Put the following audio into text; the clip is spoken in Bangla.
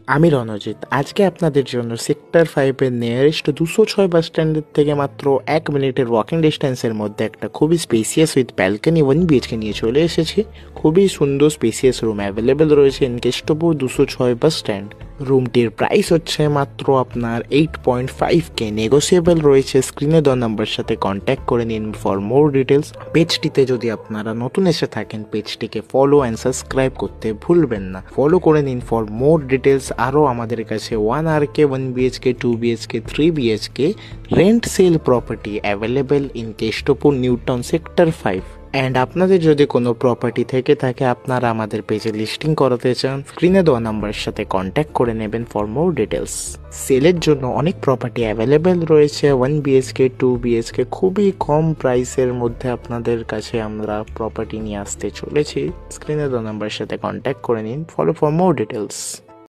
আমি রণজিৎ। আজকে আপনাদের জন্য সেক্টর 5 এর নিয়ারেস্ট 206 বাস স্ট্যান্ডের থেকে মাত্র 1 মিনিটের ওয়াকিং ডিস্টেন্সের মধ্যে একটা খুবই স্পেসিয়াস উইথ ব্যালকনি 1 বিএইচকে নিয়ে চলে এসেছি। খুবই সুন্দর স্পেসিয়াস রুম অ্যাভেলেবেল রয়েছে ইন কেষ্টপুর 206 বাস স্ট্যান্ড। রুমটির প্রাইস হচ্ছে মাত্র আপনার 8.5K, নেগোসিয়েবল রয়েছে। স্ক্রিনে দেওয়া নাম্বার সাথে কন্ট্যাক্ট করে নিন ফর মোর ডিটেলস। পেজটিতে যদি আপনারা নতুন এসে থাকেন, পেজটিকে ফলো অ্যান্ড সাবস্ক্রাইব করতে ভুলবেন না। ফলো করে নিন ফর মোর ডিটেলস। আরও আমাদের কাছে 1RK, 1BHK, 2BHK, 3BHK rent sale property available in Keshtopur New Town sector 5। And আপনাদের যদি কোনো প্রপার্টি থেকে থাকে আপনারা আমাদের পেজে লিস্টিং করাতে চান, স্ক্রিনে দেওয়া নাম্বারের সাথে কন্ট্যাক্ট করে নেবেন ফর মোর ডিটেলস। সেলের জন্য অনেক প্রপার্টি অ্যাভেলেবেল রয়েছে 1BHK, 2BHK খুবই কম প্রাইসের মধ্যে আপনাদের কাছে আমরা প্রপার্টি নিয়ে আসতে চলেছি। স্ক্রিনে দেওয়া নাম্বারের সাথে কন্ট্যাক্ট করে নিন, ফলো ফর মোর ডিটেলস।